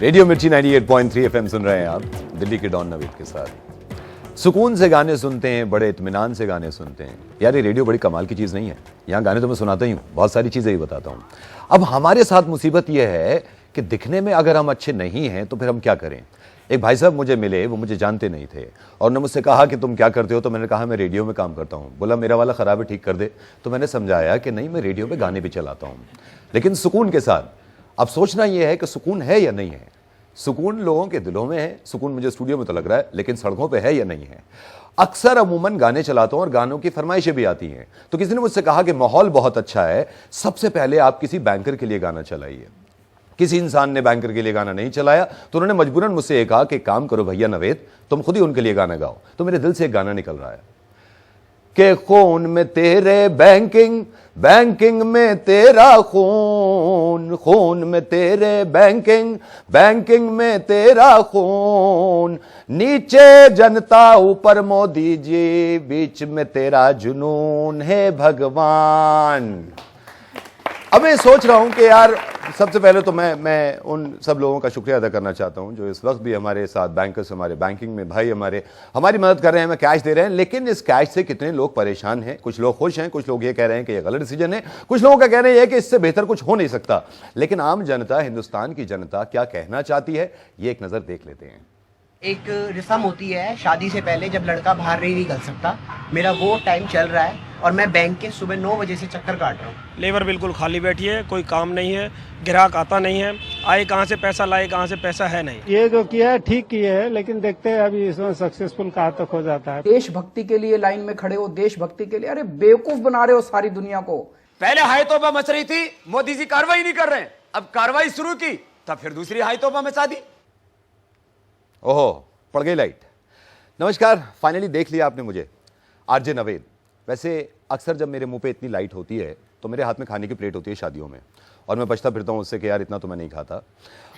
Radio मिर्ची 98.3 FM सुन रहे हैं आप, दिल्ली के डॉन नवीद के साथ। सुकून से गाने सुनते हैं, बड़े इत्मीनान से गाने सुनते हैं। यार ये रेडियो बड़ी कमाल की चीज़ नहीं है, यहाँ गाने तो मैं सुनाता ही हूँ, बहुत सारी चीज़ें ही बताता हूँ। अब हमारे साथ मुसीबत यह है कि दिखने में अगर हम अच्छे नहीं हैं तो फिर हम क्या करें। एक भाई साहब मुझे मिले, वो मुझे जानते नहीं थे और उन्होंने मुझसे कहा कि तुम क्या करते हो, तो मैंने कहा मैं रेडियो में काम करता हूँ। बोला मेरा वाला ख़राब है, ठीक कर दे। तो मैंने समझाया कि नहीं, मैं रेडियो पे गाने भी चलाता हूँ, लेकिन सुकून के साथ। अब सोचना यह है कि सुकून है या नहीं है। सुकून लोगों के दिलों में है, सुकून मुझे स्टूडियो में तो लग रहा है, लेकिन सड़कों पे है या नहीं है। अक्सर अमूमन गाने चलाता हूं और गानों की फरमाइशें भी आती हैं। तो किसी ने मुझसे कहा कि माहौल बहुत अच्छा है, सबसे पहले आप किसी बैंकर के लिए गाना चलाइए। किसी इंसान ने बैंकर के लिए गाना नहीं चलाया, तो उन्होंने मजबूरन मुझसे ये कहा कि काम करो भैया नवेद, तुम खुद ही उनके लिए गाना गाओ। तो मेरे दिल से एक गाना निकल रहा है कि खून में तेरे बैंकिंग, बैंकिंग में तेरा खून, खून में तेरे बैंकिंग, बैंकिंग में तेरा खून, नीचे जनता ऊपर मोदी जी, बीच में तेरा जुनून है भगवान। अब मैं सोच रहा हूं कि यार सबसे पहले तो मैं उन सब लोगों का शुक्रिया अदा करना चाहता हूं जो इस वक्त भी हमारे साथ, बैंकर्स, हमारे बैंकिंग में भाई हमारी मदद कर रहे हैं, हमें कैश दे रहे हैं। लेकिन इस कैश से कितने लोग परेशान हैं। कुछ लोग खुश हैं, कुछ लोग ये कह रहे हैं कि ये गलत डिसीजन है, कुछ लोगों का कहना यह है कि इससे बेहतर कुछ हो नहीं सकता। लेकिन आम जनता, हिंदुस्तान की जनता क्या कहना चाहती है, ये एक नजर देख लेते हैं। एक रस्म होती है शादी से पहले, जब लड़का बाहर नहीं निकल सकता। मेरा वो टाइम चल रहा है और मैं बैंक के सुबह 9 बजे से चक्कर काट रहा हूँ। लेबर बिल्कुल खाली बैठी है, कोई काम नहीं है, ग्राहक आता नहीं है, आए कहाँ से पैसा लाए, कहाँ से पैसा है नहीं। ये जो किया है ठीक किया है, लेकिन देखते हैं अभी इसमें सक्सेसफुल कहाँ तक हो जाता है। देशभक्ति के लिए लाइन में खड़े हो, देशभक्ति के लिए। अरे बेवकूफ बना रहे हो सारी दुनिया को। पहले हाई तोबा मच रही थी, मोदी जी कार्रवाई नहीं कर रहे हैं, अब कार्रवाई शुरू की तब फिर दूसरी हाई तोबा मचा दी। ओहो, पड़ गई लाइट। नमस्कार, फाइनली देख लिया आपने मुझे, आरजे नवेद। वैसे अक्सर जब मेरे मुंह पे इतनी लाइट होती है तो मेरे हाथ में खाने की प्लेट होती है शादियों में, और मैं बचता फिरता हूं उससे कि यार इतना तो मैं नहीं खाता।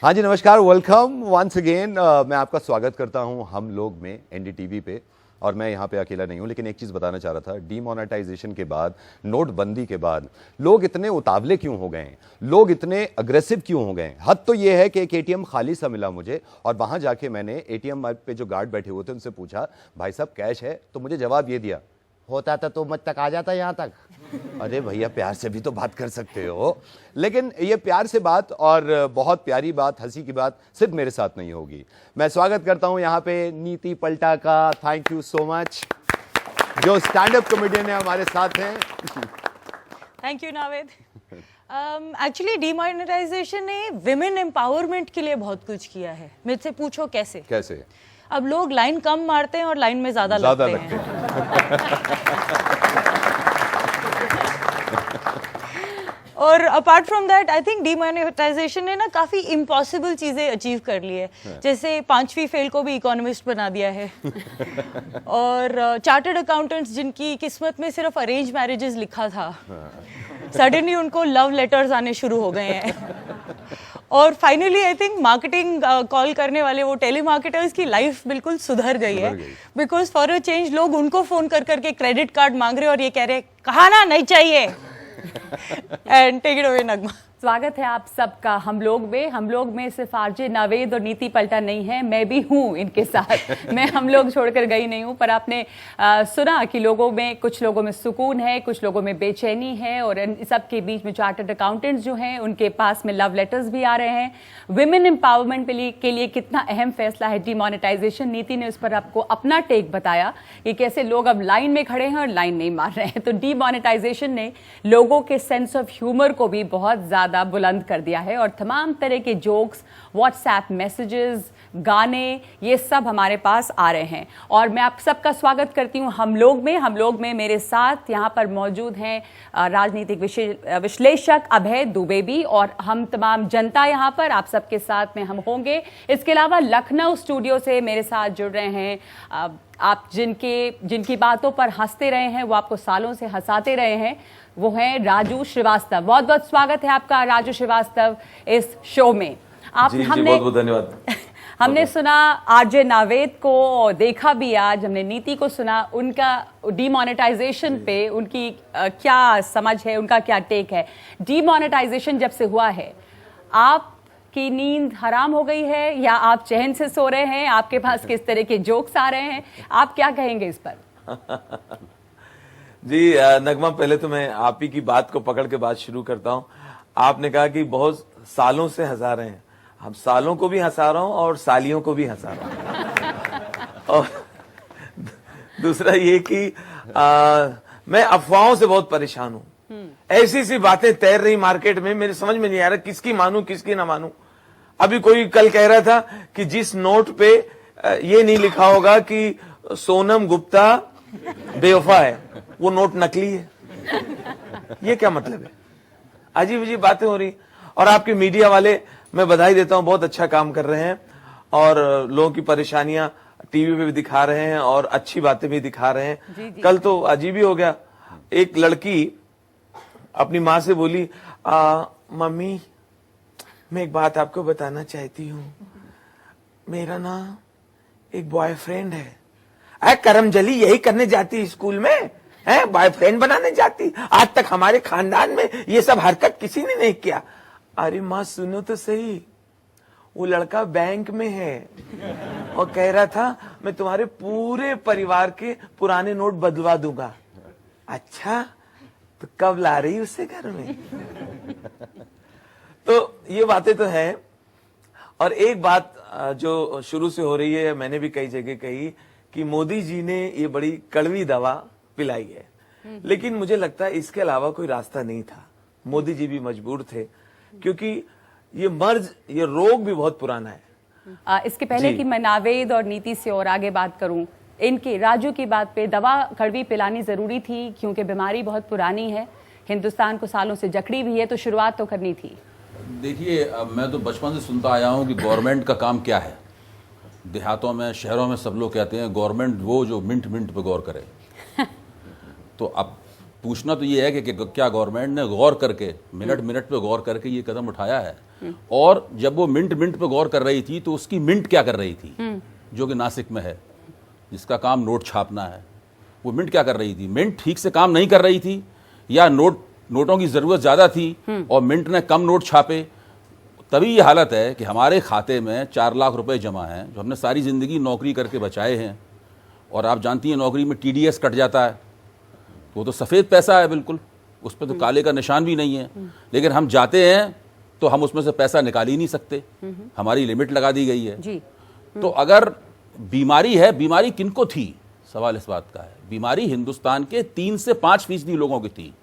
हाँ जी, नमस्कार, वेलकम वंस अगेन। मैं आपका स्वागत करता हूं हम लोग में, एनडीटीवी पे। और मैं यहाँ पे अकेला नहीं हूँ, लेकिन एक चीज़ बताना चाह रहा था। डीमोनेटाइजेशन के बाद, नोटबंदी के बाद लोग इतने उतावले क्यों हो गए हैं, लोग इतने अग्रेसिव क्यों हो गए हैं। हद तो ये है कि एक एटीएम खाली सा मिला मुझे, और वहाँ जाके मैंने एटीएम पे जो गार्ड बैठे हुए थे उनसे पूछा, भाई साहब कैश है? तो मुझे जवाब ये दिया, होता था तो मत तक आ जाता यहाँ तक। अरे भैया, प्यार से भी तो बात कर सकते हो। लेकिन ये प्यार से बात और बहुत प्यारी बात, हंसी की बात सिर्फ मेरे साथ नहीं होगी। मैं स्वागत करता हूँ यहाँ पे नीति पलटा का। थैंक यू सो मच, जो स्टैंड अप कॉमेडियन है हमारे साथ हैं। Thank you Naved. Actually demonetization ने विमेन एम्पावरमेंट के लिए बहुत कुछ किया है। मुझसे पूछो कैसे? कैसे? अब लोग लाइन कम मारते हैं और लाइन में ज्यादा लगते हैं। और apart from that I think demonetization ने ना काफी इम्पॉसिबल चीजें अचीव कर ली है। जैसे 5वीं फेल को भी इकोनॉमिस्ट बना दिया है। और चार्टर्ड अकाउंटेंट्स जिनकी किस्मत में सिर्फ अरेंज मैरिजेस लिखा था, सडनली उनको लव लेटर्स आने शुरू हो गए हैं। और finally I think marketing call करने वाले वो टेलीमार्केटर्स की लाइफ बिल्कुल सुधर गई है। बिकॉज फॉर अ चेंज लोग उनको फोन कर करके क्रेडिट कार्ड मांग रहे हैं और ये कह रहे हैं कहा ना नहीं चाहिए। एंड टेक इट अवे नगमा। स्वागत है आप सबका हम लोग में सिर्फ आरजे नावेद और नीति पलटा नहीं है, मैं भी हूँ इनके साथ। मैं हम लोग छोड़कर गई नहीं हूँ। पर आपने सुना कि कुछ लोगों में सुकून है, कुछ लोगों में बेचैनी है, और इन सब के बीच में चार्टर्ड अकाउंटेंट्स जो हैं उनके पास में लव लेटर्स भी आ रहे हैं। विमेन एम्पावरमेंट के लिए कितना अहम फैसला है डीमोनेटाइजेशन। नीति ने उस पर आपको अपना टेक बताया कि कैसे लोग अब लाइन में खड़े हैं और लाइन नहीं मार रहे हैं। तो डीमोनेटाइजेशन ने लोगों के सेंस ऑफ ह्यूमर को भी बहुत ज्यादा बुलंद कर दिया है, और तमाम तरह के जोक्स, व्हाट्सएप मैसेजेस, गाने, ये सब हमारे पास आ रहे हैं। और मैं आप सबका स्वागत करती हूँ हम लोग में मेरे साथ यहाँ पर मौजूद हैं राजनीतिक विश्लेषक अभय दुबे भी, और हम तमाम जनता यहाँ पर आप सबके साथ में हम होंगे। इसके अलावा लखनऊ स्टूडियो से मेरे साथ जुड़ रहे हैं आप जिनकी बातों पर हंसते रहे हैं, वो आपको सालों से हंसाते रहे हैं, वो हैं राजू श्रीवास्तव। बहुत बहुत स्वागत है आपका राजू श्रीवास्तव इस शो में। बहुत बहुत धन्यवाद। हमने सुना आरजे नावेद को, देखा भी आज हमने नीति को सुना, उनका डीमोनेटाइजेशन पे उनकी क्या समझ है, उनका क्या टेक है। डीमोनेटाइजेशन जब से हुआ है, आप आपकी नींद हराम हो गई है या आप चैन से सो रहे हैं? आपके पास किस तरह के जोक्स आ रहे हैं? आप क्या कहेंगे इस पर? जी नगमा, पहले तो मैं आप ही की बात को पकड़ के बात शुरू करता हूं। आपने कहा कि बहुत सालों से हंसा रहे हैं। हम सालों को भी हंसा रहा हूं और सालियों को भी हंसा रहा हूं। और दूसरा ये कि मैं अफवाहों से बहुत परेशान हूं। ऐसी सी बातें तैर रही मार्केट में, मेरे समझ में नहीं आ रहा किसकी मानूं किसकी ना मानूं। अभी कोई कल कह रहा था कि जिस नोट पे ये नहीं लिखा होगा कि सोनम गुप्ता बेवफा है, वो नोट नकली है। ये क्या मतलब है? अजीब अजीब बातें हो रही। और आपके मीडिया वाले, मैं बधाई देता हूं, बहुत अच्छा काम कर रहे हैं और लोगों की परेशानियां टीवी पे भी दिखा रहे हैं और अच्छी बातें भी दिखा रहे हैं। कल तो अजीब ही हो गया, एक लड़की अपनी माँ से बोली, मम्मी मैं एक बात आपको बताना चाहती हूँ, मेरा ना एक बॉयफ्रेंड है। अरे करमजली, यही करने जाती स्कूल में है, बॉयफ्रेंड बनाने जाती? आज तक हमारे खानदान में ये सब हरकत किसी ने नहीं किया। अरे माँ सुनो तो सही, वो लड़का बैंक में है और कह रहा था मैं तुम्हारे पूरे परिवार के पुराने नोट बदलवा दूंगा। अच्छा, तो कब ला रही उससे घर में? तो ये बातें तो हैं। और एक बात जो शुरू से हो रही है, मैंने भी कई जगह कही कि मोदी जी ने ये बड़ी कड़वी दवा पिलाई है, लेकिन मुझे लगता है इसके अलावा कोई रास्ता नहीं था। मोदी जी भी मजबूर थे क्योंकि ये मर्ज, ये रोग भी बहुत पुराना है। इसके पहले कि मैं नावेद और नीति से और आगे बात करूं, इनके राजू की बात पे, दवा कड़वी पिलानी जरूरी थी क्योंकि बीमारी बहुत पुरानी है, हिंदुस्तान को सालों से जकड़ी भी है, तो शुरुआत तो करनी थी। देखिए, मैं तो बचपन से सुनता आया हूँ कि गवर्नमेंट का काम क्या है। देहातों में, शहरों में सब लोग कहते हैं गवर्नमेंट वो जो मिनट मिनट पे गौर करे। तो अब पूछना तो ये है कि क्या गवर्नमेंट ने गौर करके, मिनट मिनट पे गौर करके ये कदम उठाया है? और जब वो मिनट मिनट पे गौर कर रही थी तो उसकी मिंट क्या कर रही थी, जो कि नासिक में है, जिसका काम नोट छापना है? वो मिंट क्या कर रही थी? मिंट ठीक से काम नहीं कर रही थी या नोटों की जरूरत ज्यादा थी और मिंट ने कम नोट छापे? तभी ये हालत है कि हमारे खाते में 4 लाख रुपए जमा हैं, जो हमने सारी जिंदगी नौकरी करके बचाए हैं। और आप जानती हैं नौकरी में TDS कट जाता है, वो तो सफेद पैसा है बिल्कुल, उस पर तो काले का निशान भी नहीं है। लेकिन हम जाते हैं तो हम उसमें से पैसा निकाल ही नहीं सकते, हमारी लिमिट लगा दी गई है जी। तो अगर बीमारी है, बीमारी किनको थी? सवाल इस बात का है। बीमारी हिंदुस्तान के 3 से 5% लोगों की थी।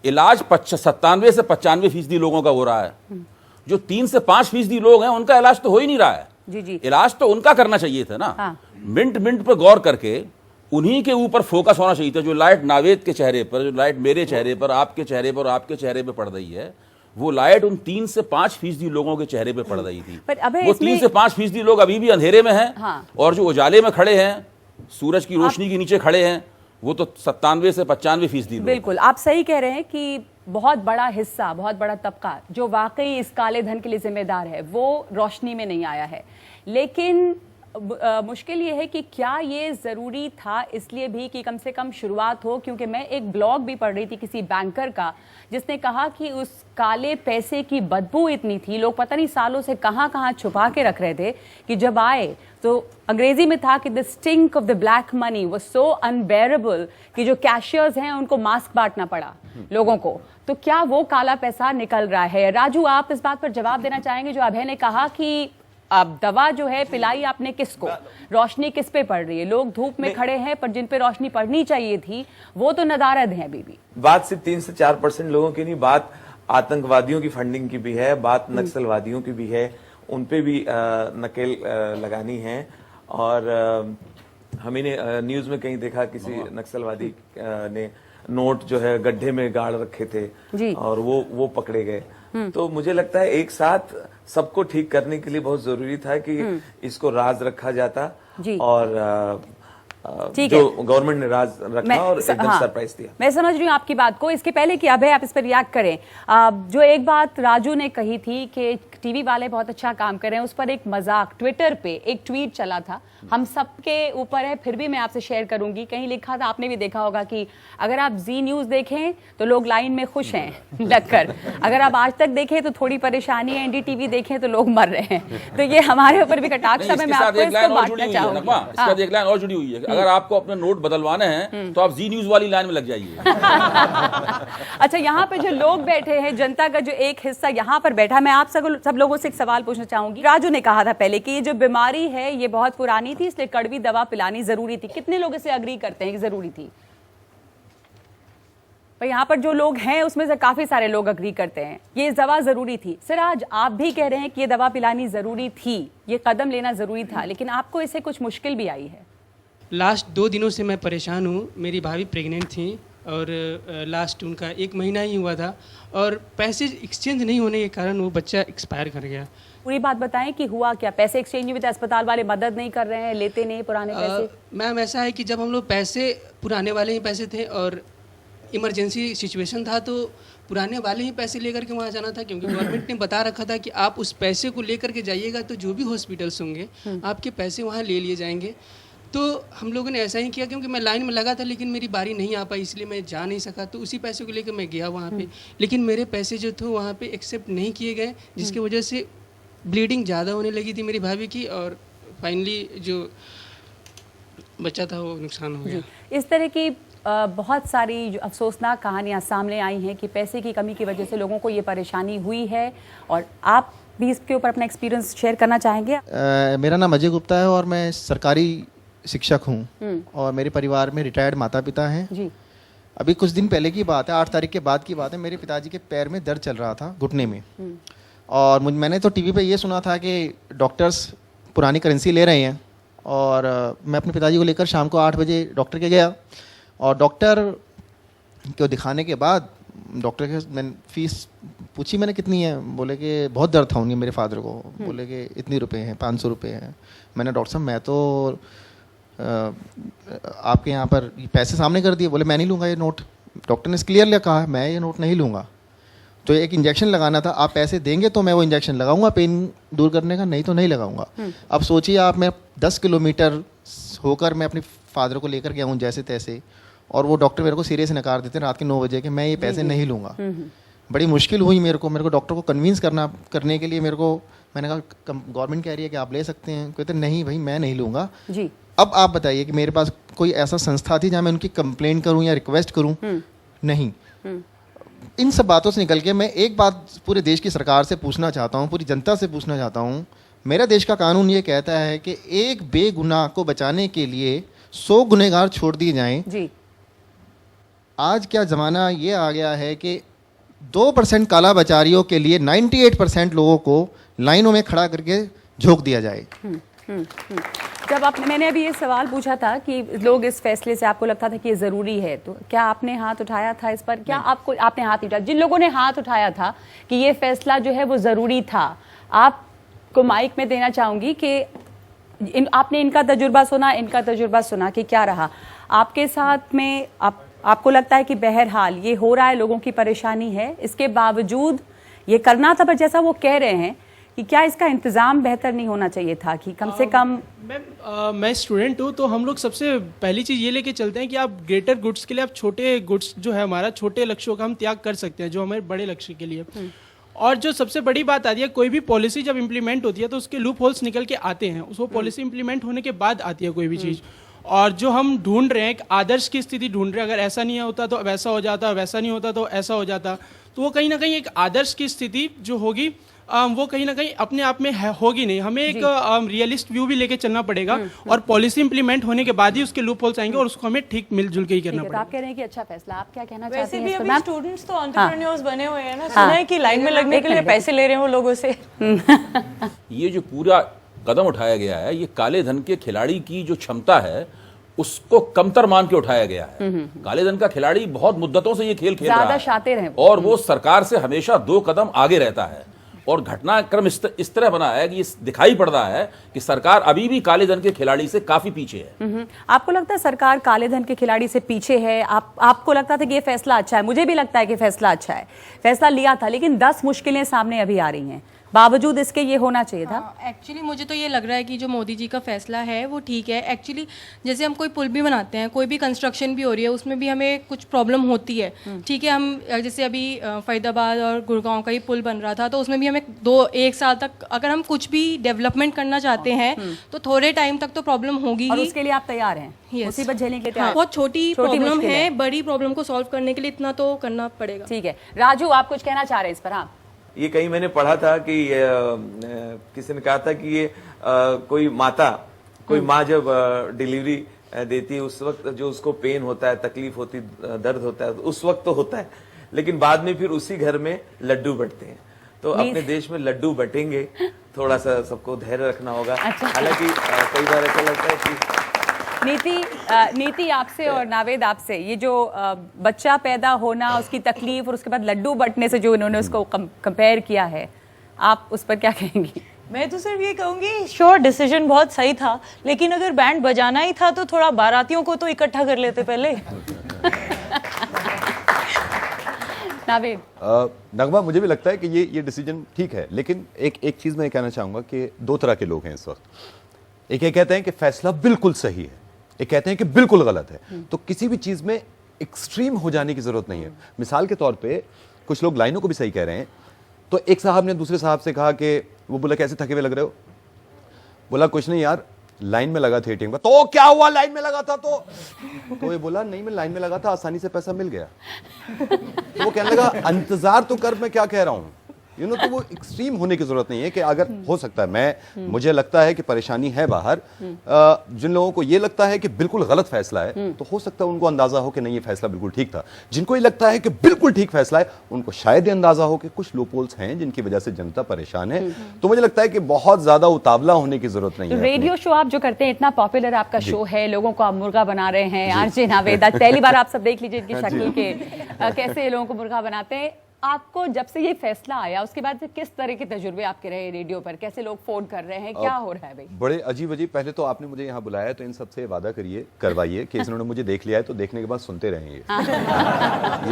इलाज 97 से 95% लोगों का हो रहा है। जो 3 से 5% लोग हैं उनका इलाज तो हो ही नहीं रहा है। जी। इलाज तो उनका करना चाहिए था ना। हाँ। मिनट मिनट पर गौर करके उन्हीं के ऊपर फोकस होना चाहिए था। जो लाइट नावेद के चेहरे पर, जो लाइट मेरे चेहरे पर, आपके चेहरे पर और आपके चेहरे पर पड़ रही है, वो लाइट उन 3 से 5% लोगों के चेहरे पे पड़ रही थी। वो 3 से 5% लोग अभी भी अंधेरे में हैं। हाँ। और जो उजाले में खड़े हैं, सूरज की रोशनी के नीचे खड़े हैं, वो तो 97 से 95% लोग। बिल्कुल, आप सही कह रहे हैं कि बहुत बड़ा हिस्सा, बहुत बड़ा तबका जो वाकई इस काले धन के लिए जिम्मेदार है, वो रोशनी में नहीं आया है। लेकिन मुश्किल ये है कि क्या ये ज़रूरी था, इसलिए भी कि कम से कम शुरुआत हो। क्योंकि मैं एक ब्लॉग भी पढ़ रही थी किसी बैंकर का, जिसने कहा कि उस काले पैसे की बदबू इतनी थी, लोग पता नहीं सालों से कहाँ कहाँ छुपा के रख रहे थे, कि जब आए तो अंग्रेजी में था कि the stink of the black money was so unbearable कि जो कैशियर्स हैं उनको मास्क बांटना पड़ा लोगों को। तो क्या वो काला पैसा निकल रहा है? राजू, आप इस बात पर जवाब देना चाहेंगे जो अभय ने कहा कि अब दवा जो है पिलाई आपने किसको, रोशनी किस पे पड़ रही है? लोग धूप में खड़े हैं पर जिन पे रोशनी पड़नी चाहिए थी वो तो नदारद हैं अभी भी। बात सिर्फ 3 से 4% लोगों की नहीं, बात आतंकवादियों की फंडिंग की भी है, बात नक्सलवादियों की भी है, उनपे भी नकेल लगानी है। और हमने न्यूज में कहीं देखा किसी नक्सलवादी ने नोट जो है गड्ढे में गाड़ रखे थे और वो पकड़े गए। तो मुझे लगता है एक साथ सबको ठीक करने के लिए बहुत जरूरी था कि इसको राज रखा जाता और ठीक जो है। गवर्नमेंट ने राज रखा और एकदम सरप्राइज दिया। मैं समझ रही हूँ आपकी बात को। इसके पहले कि अभय आप इस पर रिएक्ट करें, जो एक बात राजू ने कही थी कि टीवी वाले बहुत अच्छा काम कर रहे हैं, उस पर एक मजाक ट्विटर पे एक ट्वीट चला था, हम सबके ऊपर है, फिर भी मैं आपसे शेयर करूंगी। कहीं लिखा था, आपने भी देखा होगा कि अगर आप जी न्यूज देखें तो लोग लाइन में खुश हैं लगकर, अगर आप आज तक देखें तो थोड़ी परेशानी है, एनडीटीवी देखें तो लोग मर रहे हैं। तो ये हमारे ऊपर भी कटाक्ष है। मैं आपको इसको बांटना चाहूंगी। इसके साथ एक लाइन और जुड़ी हुई है, अगर आपको अपने नोट बदलवाने हैं तो आप जी न्यूज वाली लाइन में लग जाइए। अच्छा, यहाँ पे जो लोग बैठे हैं, जनता का जो एक हिस्सा यहाँ पर बैठा, मैं आप सब लोगों से एक सवाल पूछना चाहूंगी। राजू ने कहा था पहले कि ये जो बीमारी है ये बहुत पुरानी थी, इसलिए कड़वी दवा पिलानी जरूरी थी। कितने लोग इसे अग्री करते हैं कि जरूरी थी? पर यहाँ पर जो लोग हैं उसमें से काफी सारे लोग अग्री करते हैं ये दवा जरूरी थी। सिराज, आप भी कह रहे हैं कि ये दवा पिलानी जरूरी थी, ये कदम लेना जरूरी था, लेकिन आपको इससे कुछ मुश्किल भी आई है। लास्ट 2 दिनों से मैं परेशान हूँ। मेरी भाभी प्रेग्नेंट थी और लास्ट उनका 1 महीना ही हुआ था और पैसे एक्सचेंज नहीं होने के कारण वो बच्चा एक्सपायर कर गया। पूरी बात बताएं कि हुआ क्या? पैसे एक्सचेंज हुए थे, अस्पताल वाले मदद नहीं कर रहे हैं, लेते नहीं पुराने पैसे? मैम ऐसा है कि जब हम लोग पैसे पुराने वाले ही पैसे थे और इमरजेंसी सिचुएशन था तो पुराने वाले ही पैसे लेकर के वहाँ जाना था, क्योंकि गवर्नमेंट ने बता रखा था कि आप उस पैसे को लेकर के जाइएगा तो जो भी हॉस्पिटल्स होंगे आपके पैसे वहाँ ले लिए जाएंगे। तो हम लोगों ने ऐसा ही किया, क्योंकि मैं लाइन में लगा था लेकिन मेरी बारी नहीं आ पाई, इसलिए मैं जा नहीं सका। तो उसी पैसे को लेकर मैं गया वहाँ पे, लेकिन मेरे पैसे जो थे वहाँ पे एक्सेप्ट नहीं किए गए, जिसकी वजह से ब्लीडिंग ज़्यादा होने लगी थी मेरी भाभी की और फाइनली जो बच्चा था वो नुकसान हो गया। इस तरह की बहुत सारी जो अफसोसनाक कहानियाँ सामने आई हैं कि पैसे की कमी की वजह से लोगों को ये परेशानी हुई है, और आप भी इसके ऊपर अपना एक्सपीरियंस शेयर करना चाहेंगे? मेरा नाम अजय गुप्ता है और मैं सरकारी शिक्षक हूँ और मेरे परिवार में रिटायर्ड माता पिता हैं जी। अभी कुछ दिन पहले की बात है, 8 तारीख के बाद की बात है, मेरे पिताजी के पैर में दर्द चल रहा था, घुटने में। और मैंने तो टीवी पे ये सुना था कि डॉक्टर्स पुरानी करेंसी ले रहे हैं, और मैं अपने पिताजी को लेकर शाम को 8 बजे डॉक्टर के गया और डॉक्टर को दिखाने के बाद डॉक्टर के मैंने फीस पूछी, मैंने कितनी है, बोले कि बहुत दर्द था उनके मेरे फादर को, बोले कि इतनी रुपए हैं, 500 रुपये हैं। मैंने डॉक्टर साहब मैं तो आपके यहाँ पर पैसे सामने कर दिए, बोले मैं नहीं लूँगा ये नोट, डॉक्टर ने क्लियरली कहा मैं ये नोट नहीं लूँगा। तो एक इंजेक्शन लगाना था, आप पैसे देंगे तो मैं वो इंजेक्शन लगाऊंगा पेन दूर करने का, नहीं तो नहीं लगाऊंगा। अब सोचिए आप, मैं 10 किलोमीटर होकर मैं अपने फादर को लेकर गया हूँ जैसे तैसे, और वो डॉक्टर मेरे को सीरियस नकार देते रात के 9 बजे कि मैं ये पैसे नहीं लूँगा। बड़ी मुश्किल हुई मेरे को डॉक्टर को कन्विंस करने के लिए। मैंने कहा गवर्नमेंट कह रही है कि आप ले सकते हैं, कहते नहीं भाई मैं नहीं लूँगा जी। अब आप बताइए कि मेरे पास कोई ऐसा संस्था थी जहाँ मैं उनकी कंप्लेंट करूँ या रिक्वेस्ट करूँ? नहीं। इन सब बातों से निकल के मैं एक बात पूरे देश की सरकार से पूछना चाहता हूँ, पूरी जनता से पूछना चाहता हूँ। मेरा देश का कानून ये कहता है कि एक बेगुनाह को बचाने के लिए 100 गुनहगार छोड़ दिए जाएं जी। आज क्या ज़माना ये आ गया है कि 2% काला बाजारियों के लिए 98% लोगों को लाइनों में खड़ा करके झोंक दिया जाए। जब मैंने अभी ये सवाल पूछा था कि लोग इस फैसले से आपको लगता था कि ये ज़रूरी है, तो क्या आपने हाथ उठाया था इस पर? क्या आपने हाथ उठाया? जिन लोगों ने हाथ उठाया था कि ये फैसला जो है वो ज़रूरी था, आपको माइक में देना चाहूँगी कि आपने इनका तजुर्बा सुना, इनका तजुर्बा सुना कि क्या रहा आपके साथ में? आपको लगता है कि बहरहाल ये हो रहा है, लोगों की परेशानी है, इसके बावजूद ये करना था, पर जैसा वो कह रहे हैं कि क्या इसका इंतज़ाम बेहतर नहीं होना चाहिए था कि कम से कम? मैं स्टूडेंट हूँ, तो हम लोग सबसे पहली चीज़ ये लेके चलते हैं कि आप ग्रेटर गुड्स के लिए आप छोटे गुड्स जो है हमारा छोटे लक्ष्यों का हम त्याग कर सकते हैं जो हमारे बड़े लक्ष्य के लिए। और जो सबसे बड़ी बात आती है, कोई भी पॉलिसी जब इम्प्लीमेंट होती है तो उसके लूप होल्स निकल के आते हैं, उसको पॉलिसी इम्प्लीमेंट होने के बाद आती है कोई भी चीज़। और जो हम ढूंढ रहे हैं एक आदर्श की स्थिति ढूंढ रहे हैं, अगर ऐसा नहीं होता तो वैसा हो जाता, वैसा नहीं होता तो ऐसा हो जाता, तो वो कहीं ना कहीं एक आदर्श की स्थिति जो होगी वो कहीं ना कहीं अपने आप में होगी नहीं। हमें एक रियलिस्ट व्यू भी लेके चलना पड़ेगा और पॉलिसी इंप्लीमेंट होने के बाद ही उसके लूप होल्स आएंगे और उसको हमें ठीक मिलजुल के ही करना पड़ेगा। आप कह रहे हैं कि अच्छा फैसला, आप क्या कहना चाहते वैसे हैं? भी अभी स्टूडेंट्स तो एंटरप्रेन्योर्स बने हुए हैं ना, सुना है कि लाइन में लगने के लिए पैसे ले रहे हैं वो लोगों से। ये जो पूरा कदम उठाया गया है, ये काले धन के खिलाड़ी की जो क्षमता है उसको कमतर मान के उठाया गया है। काले धन का खिलाड़ी बहुत मुद्दतों से ये खेल खेल रहा है, शातिर है और वो सरकार से हमेशा 2 कदम आगे रहता है। और घटनाक्रम इस तरह बना है कि ये दिखाई पड़ रहा है कि सरकार अभी भी काले धन के खिलाड़ी से काफी पीछे है। आपको लगता है सरकार काले धन के खिलाड़ी से पीछे है? आपको लगता था कि ये फैसला अच्छा है? मुझे भी लगता है कि फैसला अच्छा है, फैसला लिया था, लेकिन 10 मुश्किलें सामने अभी आ रही हैं, बावजूद इसके ये होना चाहिए था। एक्चुअली मुझे तो ये लग रहा है कि जो मोदी जी का फैसला है वो ठीक है। एक्चुअली जैसे हम कोई पुल भी बनाते हैं, कोई भी कंस्ट्रक्शन भी हो रही है, उसमें भी हमें कुछ प्रॉब्लम होती है, ठीक है। हम जैसे अभी फरीदाबाद और गुड़गांव का ही पुल बन रहा था, तो उसमें भी हमें 1 साल तक अगर हम कुछ भी डेवलपमेंट करना चाहते हैं तो थोड़े टाइम तक तो प्रॉब्लम होगी और ही। उसके लिए आप तैयार हैं? मुसीबत झेलने के लिए तैयार? बहुत छोटी प्रॉब्लम है, बड़ी प्रॉब्लम को सॉल्व करने के लिए इतना तो करना पड़ेगा। ठीक है, राजू आप कुछ कहना चाह रहे हैं इस पर? हाँ, ये कहीं मैंने पढ़ा था कि किसी ने कहा था कि ये कोई माँ जब डिलीवरी देती है उस वक्त जो उसको पेन होता है, तकलीफ होती, दर्द होता है, उस वक्त तो होता है, लेकिन बाद में फिर उसी घर में लड्डू बंटते हैं। तो अपने देश में लड्डू बटेंगे, थोड़ा सा सबको धैर्य रखना होगा। हालांकि कई बार ऐसा लगता है कि नीति आपसे और नावेद आपसे, ये जो बच्चा पैदा होना, उसकी तकलीफ और उसके बाद लड्डू बंटने से जो इन्होंने उसको कंपेयर किया है, आप उस पर क्या कहेंगी? मैं तो सिर्फ ये कहूंगी, श्योर डिसीजन बहुत सही था, लेकिन अगर बैंड बजाना ही था तो थोड़ा बारातियों को तो इकट्ठा कर लेते पहले। नावेद? नगमा, मुझे भी लगता है कि ये डिसीजन ठीक है, लेकिन एक चीज मैं कहना चाहूंगा कि 2 तरह के लोग हैं इस वक्त। एक ये कहते हैं कि फैसला बिल्कुल सही है, एक कहते हैं कि बिल्कुल गलत है। तो किसी भी चीज में एक्सट्रीम हो जाने की जरूरत नहीं है। मिसाल के तौर पे कुछ लोग लाइनों को भी सही कह रहे हैं। तो एक साहब ने दूसरे साहब से कहा कि वो बोला कैसे थके हुए लग रहे हो? बोला कुछ नहीं यार, लाइन में लगा था एटीएम का। तो क्या हुआ, लाइन में लगा था तो ये बोला नहीं, मैं लाइन में लगा था, आसानी से पैसा मिल गया। तो वो कहने लगा इंतजार तो कर, मैं क्या कह रहा हूं, तो वो एक्सट्रीम होने की जरूरत नहीं है कि अगर हो सकता है, मुझे लगता है कि परेशानी है बाहर। जिन लोगों को ये लगता है कि बिल्कुल गलत फैसला है, तो हो सकता है उनको अंदाजा हो कि नहीं ये फैसला बिल्कुल ठीक था। जिनको ये लगता है कि बिल्कुल ठीक फैसला है, उनको शायद ये अंदाजा हो कि कुछ लोपोल्स हैं जिनकी वजह से जनता परेशान है। तो मुझे लगता है कि बहुत ज्यादा उतावला होने की जरूरत नहीं है। रेडियो शो आप जो करते हैं, इतना पॉपुलर आपका शो है, लोगों को आप मुर्गा बना रहे हैं। आरजे नावेद, पहली बार आप सब देख लीजिए इनकी शक्ल के कैसे लोगों को मुर्गा बनाते हैं। आपको जब से ये फैसला आया उसके बाद से किस तरह के तजुर्बे आपके रहे रेडियो पर? कैसे लोग फोन कर रहे हैं, क्या हो रहा है भाई? बड़े अजीब अजीब। पहले तो आपने मुझे यहाँ बुलाया तो इन सबसे वादा करवाइए कि इन्होंने मुझे देख लिया है तो देखने के बाद सुनते रहेंगे।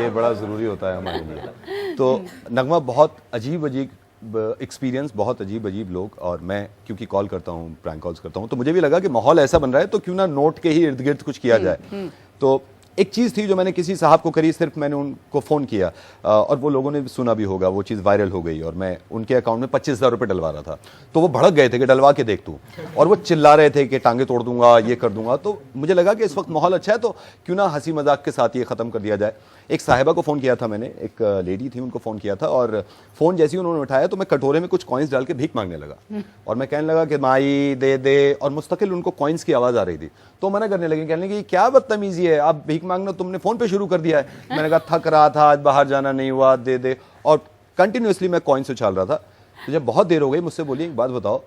ये बड़ा जरूरी होता है हमारे लिए। तो नगमा, बहुत अजीब अजीब एक्सपीरियंस, बहुत अजीब अजीब लोग। और मैं क्योंकि कॉल करता हूँ, प्रैंक कॉल्स करता हूँ, तो मुझे भी लगा कि माहौल ऐसा बन रहा है तो क्यों ना नोट के ही इर्द गिर्द कुछ किया जाए। तो एक चीज़ थी जो मैंने किसी साहब को करी, सिर्फ मैंने उनको फ़ोन किया और वो लोगों ने भी सुना भी होगा, वो चीज़ वायरल हो गई और मैं उनके अकाउंट में 25,000 रुपये डलवा रहा था। तो वो भड़क गए थे कि डलवा के देख तू, और वो चिल्ला रहे थे कि टांगे तोड़ दूंगा, ये कर दूंगा। तो मुझे लगा कि इस वक्त माहौल अच्छा है तो क्यों ना हंसी मजाक के साथ ये ख़त्म कर दिया जाए। एक साहिबा को फ़ोन किया था मैंने, एक लेडी थी, उनको फ़ोन किया था और फ़ोन जैसे ही उन्होंने उठाया तो मैं कटोरे में कुछ कॉइन्स डाल के भीख मांगने लगा और मैं कहने लगा कि माई दे दे, और मुस्तकिल उनको कॉइन्स की आवाज़ आ रही थी। तो मना करने लगे, कहने लगे क्या बदतमीजी है, आप भीख मांगना तुमने फ़ोन पे शुरू कर दिया है। मैंने कहा थक रहा था, आज बाहर जाना नहीं हुआ, दे दे। और कंटिन्यूसली मैं कॉइन्स उछाल रहा था। तो जब बहुत देर हो गई मुझसे बोली एक बात बताओ,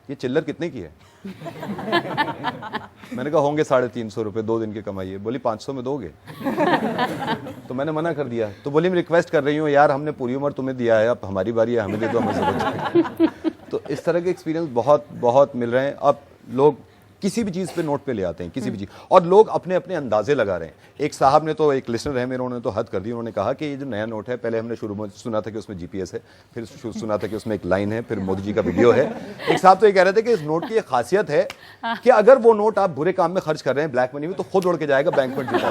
ये चिल्लर कितने की है? मैंने कहा होंगे 350 रुपये, 2 दिन की कमाई है। बोली 500 में दोगे? तो मैंने मना कर दिया। तो बोली मैं रिक्वेस्ट कर रही हूँ यार, हमने पूरी उम्र तुम्हें दिया है, अब हमारी बारी है, हमें दे दो, हमें जरूरत। तो इस तरह के एक्सपीरियंस बहुत बहुत मिल रहे हैं। अब लोग किसी भी चीज़ पे नोट पे ले आते हैं, किसी भी चीज़, और लोग अपने अपने अंदाजे लगा रहे हैं। एक साहब ने तो, एक लिसनर है मेरे, उन्होंने तो हद कर दी। उन्होंने कहा कि ये जो नया नोट है, पहले हमने शुरू में सुना था कि उसमें जीपीएस है, फिर सुना था कि उसमें एक लाइन है, फिर मोदी जी का वीडियो है। एक साहब तो ये कह रहे थे कि इस नोट की एक खासियत है कि अगर वो नोट आप बुरे काम में खर्च कर रहे हैं, ब्लैक मनी में, तो खुद उड़ के जाएगा, बैंक में डूबा।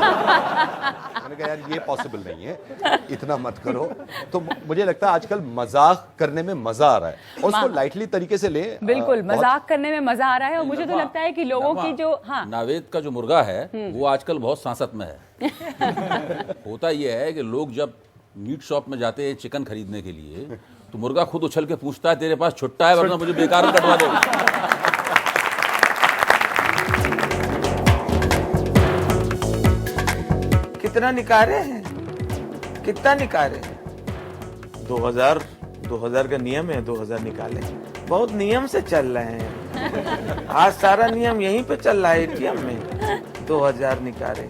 मैंने कहा यार ये पॉसिबल नहीं है, इतना मत करो। तो मुझे लगता है आजकल मजाक करने में मजा आ रहा है और उसको लाइटली तरीके से लें। बिल्कुल, मजाक करने में मजा आ रहा है। और मुझे तो लगता है कि लोगों की जो नावेद का जो मुर्गा है वो आजकल बहुत सांसत में है। होता यह है कि लोग जब मीट शॉप में जाते हैं चिकन खरीदने के लिए, तो मुर्गा खुद उछल के पूछता है तेरे पास छुट्टा है, वरना मुझे बेकार में कटवा दो। कितना निकाले हैं, कितना निकाले? 2000 का नियम है, 2000 निकाले। बहुत नियम से चल रहे हैं। आज सारा नियम यहीं पे चल रहा है, एटीएम में 2000 निकाले।